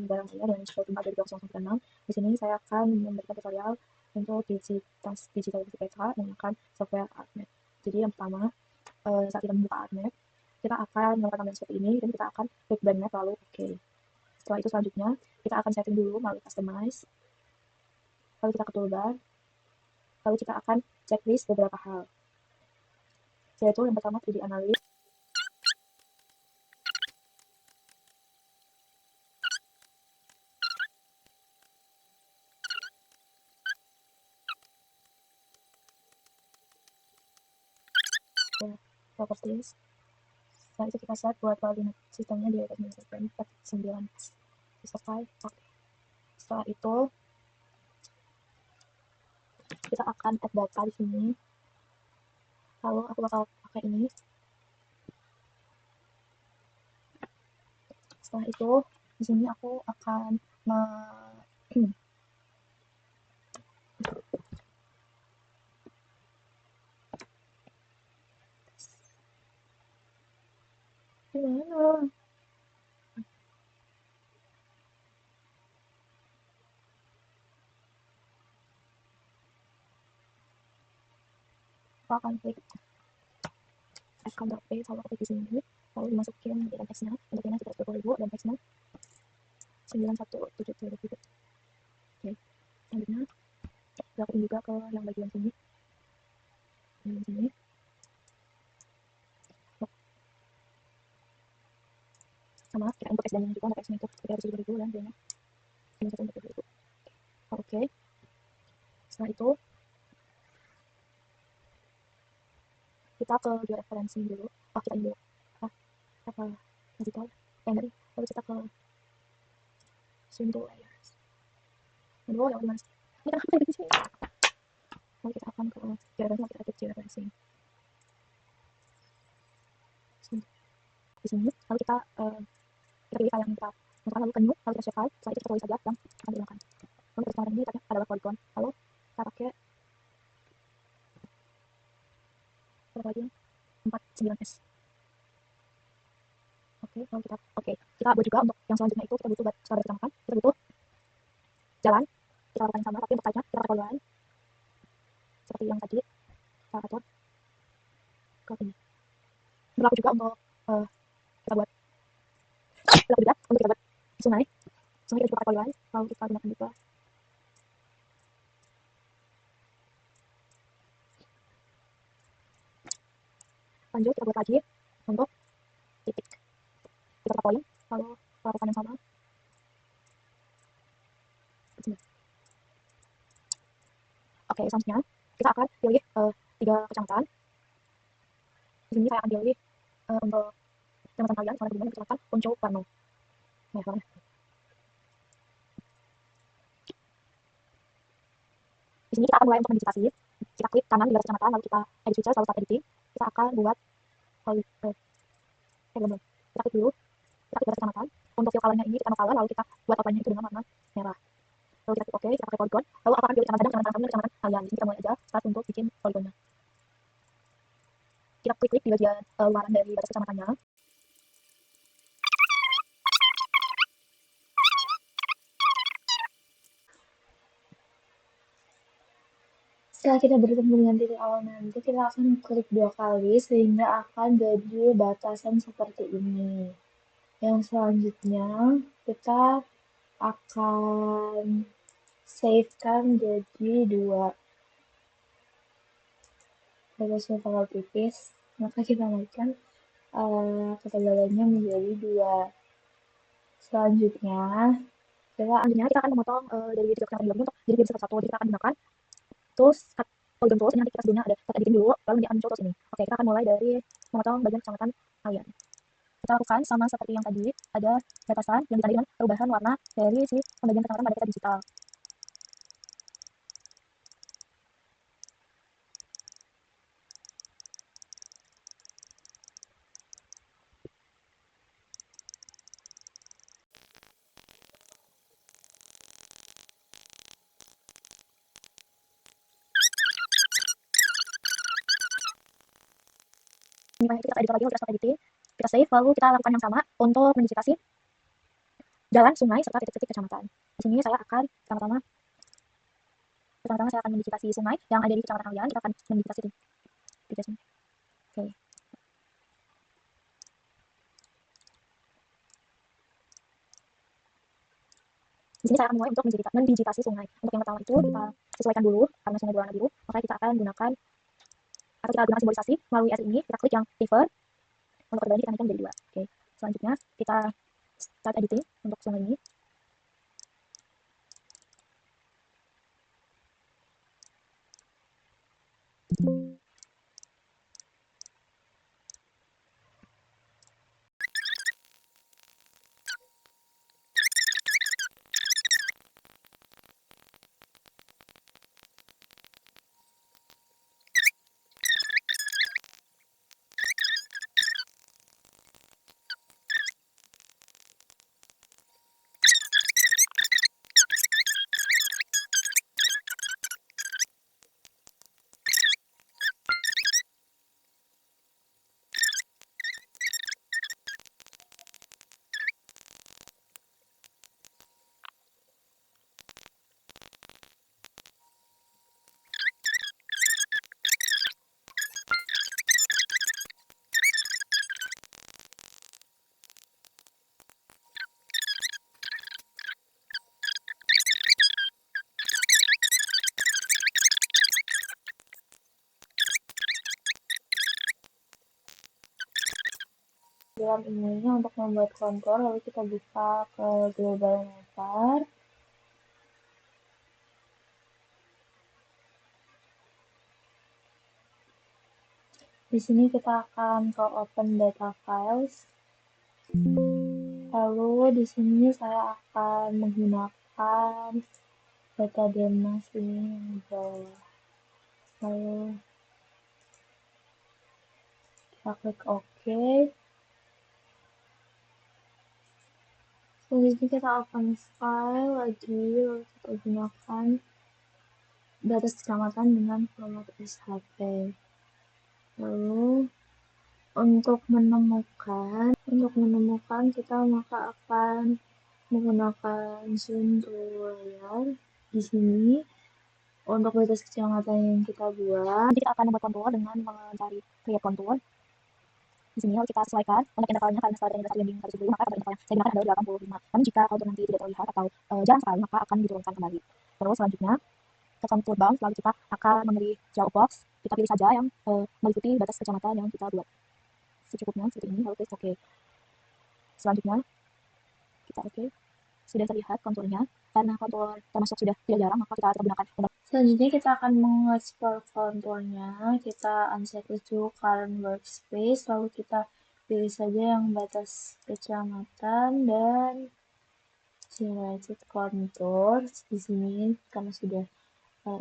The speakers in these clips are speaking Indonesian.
barang saya dengan Shopee 4 dari blok 196. Di sini saya akan memberikan tutorial untuk digitalisasi menggunakan software ArtMap. Jadi yang pertama, saat kita membuka ArtMap, kita akan melakukan tampilan seperti ini dan kita akan klik brand map lalu oke. Setelah itu selanjutnya kita akan setting dulu melalui customize, lalu kita ke toolbar, lalu kita akan checklist beberapa hal, yaitu yang pertama 3D analysis. Properties. Setelah itu kita set buat koordinat sistemnya di administrator 49. Selesai. Oke. Setelah itu kita akan add data di sini. Lalu aku bakal pakai ini. Setelah itu di sini aku akan gimana? Aku akan klik account.p, lalu aku klik di sini, lalu dimasukin di teksnya. Untuk ini kita 20.000 dan teksnya 9170. Oke. Selanjutnya lakuin juga ke yang bagian sini. Bagian sini. Sama kita input teksnya juga, untuk teksnya itu 370.000 dan dia 9140.000. Oke. Setelah itu kita ke georeferencing dulu. Kita ini dulu. Apa digital? Dari. Lalu kita ke swing to layers. Aduh, yang mana? Ini kan apa di sini? Lalu kita akan ke georeferencing, kita klik georeferencing. Di sini, lalu kita pilih file yang kita masukkan, lalu ke new, lalu kita save file. Setelah itu kita tulis saja yang akan digunakan. Lalu kita sekarang ini adalah polygon. Lalu kita pakai berapa lagi? 49S. Oke, lalu kita buat juga untuk yang selanjutnya itu kita butuh buat sekarang kita makan, kita butuh jalan. Kita lakukan yang sama, tapi untuk type-nya kita pakai polyline seperti yang tadi kita atur ke ini. Berlaku juga untuk kita buat sungai. Sungai kita juga pakai polyline, lalu kita gunakan juga. Lanjut kita buat lagi untuk titik. Kita pakai poin, lalu lakukan yang sama. Oke, selanjutnya kita akan pilih 3 kecamatan. Di sini saya akan pilih untuk kecamatan kalian, soalnya kemudian kecamatan Ponco Parno. Nah, soalnya. Di sini kita akan mulai untuk meditasi. Kita klik kanan di garis kecamatan, lalu kita edit feature, lalu start editing. Kita akan buat kita klik dulu, kita klik garis kecamatan. Untuk fill color-nya ini kita mau color, lalu kita buat outline-nya itu dengan warna merah. Lalu kita klik OK, kita pakai polygon. Lalu aku akan pilih kecamatan kami dan kecamatan kalian. Di sini kita mulai aja start untuk bikin polygonnya. Kita klik di bagian luaran dari batas kecamatannya. Setelah kita bertemu dengan titik awal nanti, kita akan klik 2 kali sehingga akan jadi batasan seperti ini. Yang selanjutnya kita akan save-kan jadi 2. Batasnya terlalu tipis, maka kita naikkan ketebalannya menjadi 2. Selanjutnya kita akan memotong dari titik yang tadi untuk jadi satu-satu. Jadi kita akan gunakan tools polygon tools. Ini nanti kita sebelumnya ada start editing dulu, lalu di unshow tools ini. Oke, kita akan mulai dari memotong bagian kecamatan kalian. Kita lakukan sama seperti yang tadi, ada batasan yang ditandai dengan perubahan warna dari si pembagian kecamatan pada kita digital. Ini kita edit lagi, kita start editing, kita save, lalu kita lakukan yang sama untuk modifikasi jalan, sungai, serta titik-titik kecamatan. Di sini saya akan pertama-tama saya akan mendikitasi sungai yang ada di kecamatan kalian. Kita akan mendikitasi tiga sini. Oke. Di sini saya akan mulai untuk mendigitasi sungai. Untuk yang pertama itu kita sesuaikan dulu karena sungai berwarna biru, maka kita akan gunakan atau kita gunakan simbolisasi melalui S ini. Kita klik yang river. Untuk keduanya kita naikkan menjadi 2. Oke. Selanjutnya kita start editing untuk sungai ini. Dalam ini untuk membuat kontur, lalu kita buka ke global mapper. Di sini kita akan ke open data files. Lalu di sini saya akan menggunakan data demas ini yang bawah. Lalu kita klik OK. Selanjutnya kita akan file lagi, lalu kita gunakan data kecamatan dengan format SHP. Lalu untuk menemukan kita maka akan menggunakan zoom to layar. Di sini untuk batas kecamatan yang kita buat, nanti kita akan membuat kontur dengan mencari create kontur. Di sini harus kita sesuaikan untuk intervalnya karena setelah dari yang 170 maka pada interval yang saya gunakan adalah 85. Namun jika kontur nanti tidak terlihat atau jarang sekali maka akan diturunkan kembali. Terus selanjutnya ke kontur bound, lalu kita akan memberi jauh box. Kita pilih saja yang meliputi batas kecamatan yang kita buat. Secukupnya seperti ini, lalu klik OK. Selanjutnya kita OK. Sudah terlihat konturnya. Karena kontur termasuk sudah tidak jarang, maka kita gunakan. Selanjutnya kita akan mengekspor konturnya. Kita uncheck itu current workspace, lalu kita pilih saja yang batas kecamatan dan generated contours. Di sini karena sudah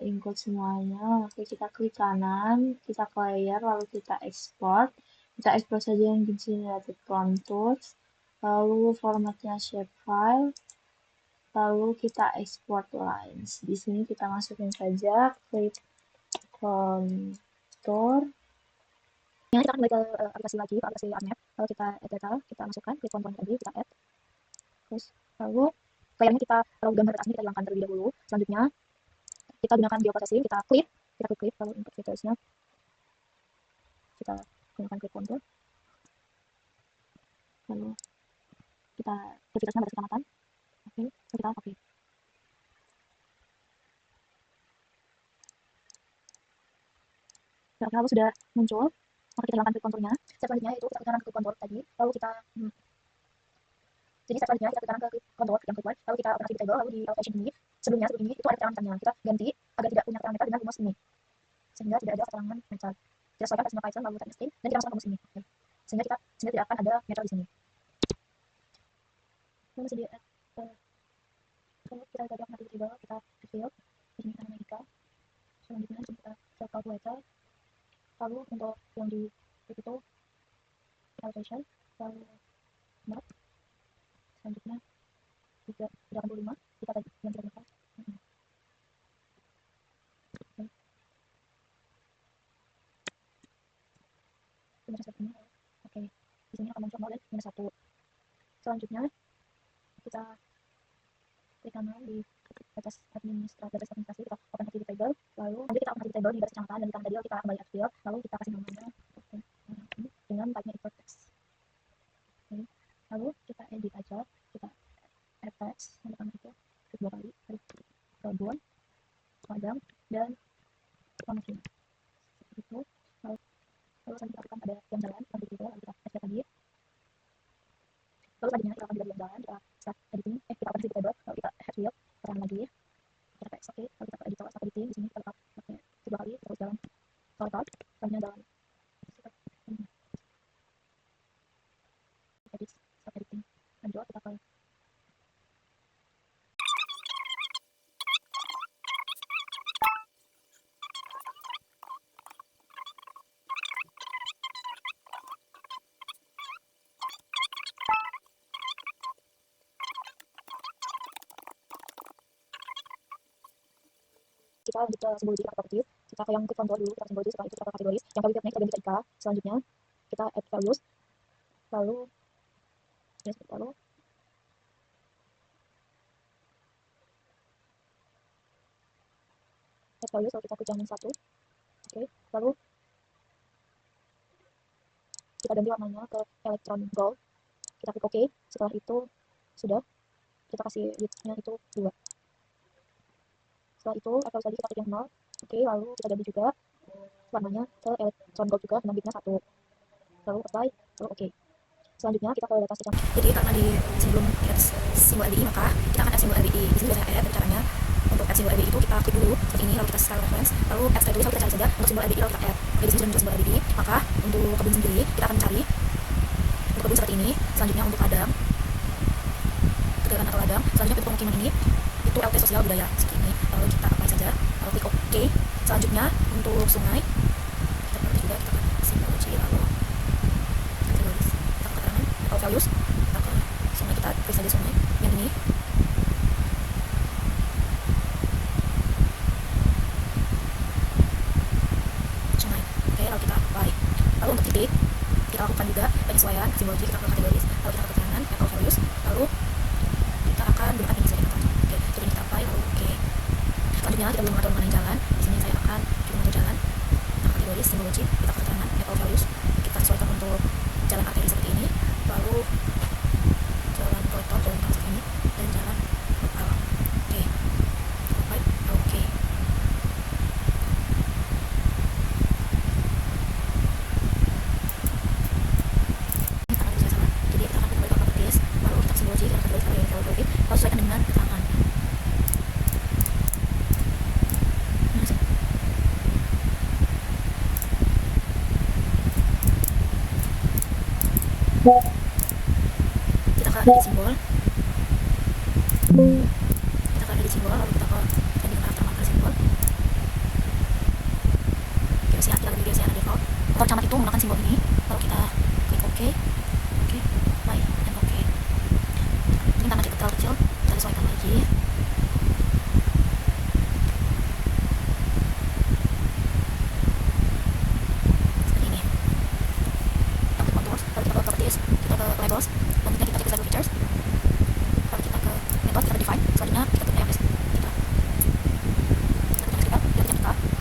include semuanya, lalu kita klik kanan, kita ke layer, lalu kita export. Kita export saja yang generated contours, lalu formatnya shapefile, lalu kita export lines. Di sini kita masukin saja klik kontur. Ini kita akan kembali ke aplikasi lagi, ke aplikasi ArtMap. Lalu kita add data, kita masukkan, klik konturnya tadi, kita add. Terus lalu layarnya kita, kalau gambar atasnya kita hilangkan terlebih dahulu. Selanjutnya kita gunakan geoprocessing, kita klik, lalu untuk fitursnya kita gunakan klik kontur. Lalu kita klik fitursnya batas kecamatan. Oke, kita oke. Lalu sudah muncul, maka kita hilangkan klik konturnya. Selanjutnya itu kita klik klik kontur tadi, lalu kita jadi selanjutnya kita klik ke kontur, yang klik lalu kita operasi di table, lalu di elevation ini sebelumnya itu ada keterangan kita ganti agar tidak punya keterangan meter dengan rumus ini sehingga tidak ada keterangan meter. Kita sesuaikan pastinya Python lalu text string dan kita masukkan rumus ini. Oke. Sehingga tidak akan ada meter di sini. Lalu masih di kalau kita gagal mati table, kita fill di sini kita nama selanjutnya kita self calculator, lalu untuk yang di itu elevation, lalu map, selanjutnya 85 kita tadi yang kita gunakan. Oke, di sini akan muncul -1. Selanjutnya kita klik kanan di batas administrasi, kita open activity table, lalu nanti kita open activity table di batas kecamatan, dan di kanan tadi kita kembali add field, lalu kita kasih namanya dengan type-nya import text. Lalu kita edit aja, kita add text yang pertama itu klik 2 kali, klik kebun, padang, dan promosi itu. Lalu selanjutnya kita akan ada yang jalan seperti itu, lalu kita add lagi. Lalu selanjutnya kita akan juga yang jalan, kita start editing, kita open activity table, lalu kita add field, pertama lagi kita text, oke, lalu kita ke editor, start editing. Di sini kita pakai 2 kali, terus jalan total, selanjutnya jalan edit, start editing, lanjut kita ke kita lanjut ke simbologi atau property, kita ke yang quick control dulu, kita simbologi, setelah itu kita ke kategoris, yang kategorinya kita ganti ke ika, selanjutnya kita add values, lalu add values, lalu kita klik yang 1, oke, lalu kita ganti warnanya ke electron gold, kita klik OK, setelah itu sudah, kita kasih width-nya itu 2. Setelah itu atau tadi kita klik yang 0, oke, lalu kita ganti juga warnanya ke electron gold juga dengan width-nya 1, lalu apply, lalu oke. Selanjutnya kita ke data section. Jadi karena sebelum add simbol LBI, maka kita akan add simbol LBI. Di sini biasanya add, caranya untuk add simbol LBI itu kita klik dulu seperti ini, lalu kita style reference, lalu add style tulis, lalu kita cari saja untuk simbol LBI, lalu kita add. Jadi di sini sudah muncul simbol LBI, maka untuk kebun sendiri kita akan cari untuk kebun seperti ini. Selanjutnya untuk ladang, kegiatan atau ladang, selanjutnya untuk pemukiman ini itu LT sosial budaya seperti ini, lalu kita apply saja, lalu klik OK. Selanjutnya untuk sungai kita perlu juga, kita ke simbologi, lalu kategoris, kita ke keterangan atau values, kita ke sungai, kita klik saja sungai yang ini. Sungai, oke, lalu kita apply. Lalu untuk titik kita lakukan juga penyesuaian simbologi, kita ke kategoris, lalu kita ke keterangan atau values, lalu kita akan gunakan ini saja. Oke, jadi kita apply, lalu oke. Selanjutnya kita belum mengatur mengenai jalan. Di sini saya akan juga mengatur jalan. Nah, kategoris simbologi, kita ke keterangan atau values, kita sesuaikan untuk jalan arteri seperti ini, lalu jalan kolektor, jalan tol seperti ini, dan jalan lokal. Oke, apply, oke. Jadi kita akan kembali ke properties, lalu kita simbologi, kita kategoris, lalu sesuaikan dengan keterangan. Kita ke edit simbol, lalu kita ke edit marker simbol. Biasanya kita lebih biasanya ada default. Untuk camat itu menggunakan simbol ini, lalu kita klik OK, apply, dan OK. Ini karena kita terlalu kecil, kita sesuaikan lagi. Seperti ini. Kita klik contours, lalu kita ke properties, kita ke labels, selanjutnya kita cek label features, lalu kita ke method, kita define, selanjutnya kita klik name, kita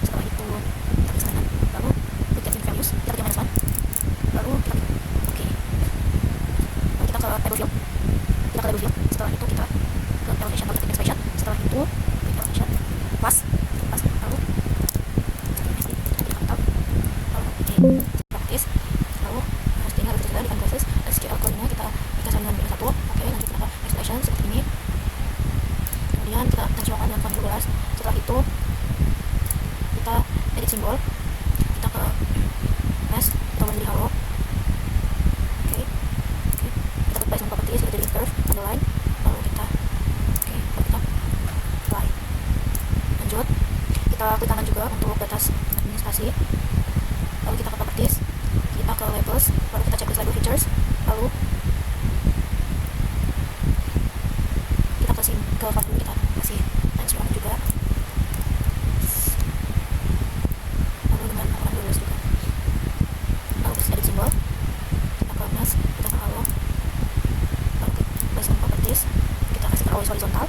setelah itu kita klik sana, lalu klik getting values, kita klik -1, lalu kita klik OK, lalu kita ke label field, setelah itu kita ke elevation, lalu kita klik expression, setelah itu klik elevation, pas, lalu kita klik lalu OK, practice, lalu postingnya, lalu kita di canvases, SQL code-nya kita sambungkan dengan 1, oke, lanjut kita ke expression seperti ini, kemudian kita tensikan dengan font 12, setelah itu kita edit simbol, kita ke mesh, kita menjadi halo, oke, kita apply semua properties, kita jadi curve, underline, lalu kita apply, lanjut kita klik kanan juga untuk batas administrasi, lalu kita ke properties, kita ke labels, lalu kita checklist label features, lalu kita kasih ke font dulu, kita kasih tension juga, lalu dengan ukuran 12 juga, lalu kita edit simbol, kita ke mesh, kita ke halo, lalu klik semua properties, kita kasih ke always horizontal,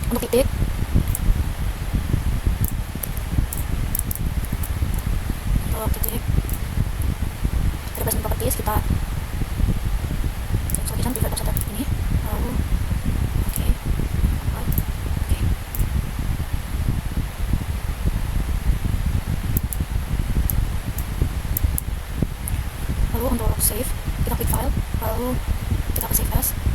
Untuk titik, kita bahas properties, kita sebagai preferred offset ini, lalu oke, oke. Lalu untuk save, kita klik file, lalu kita ke save as.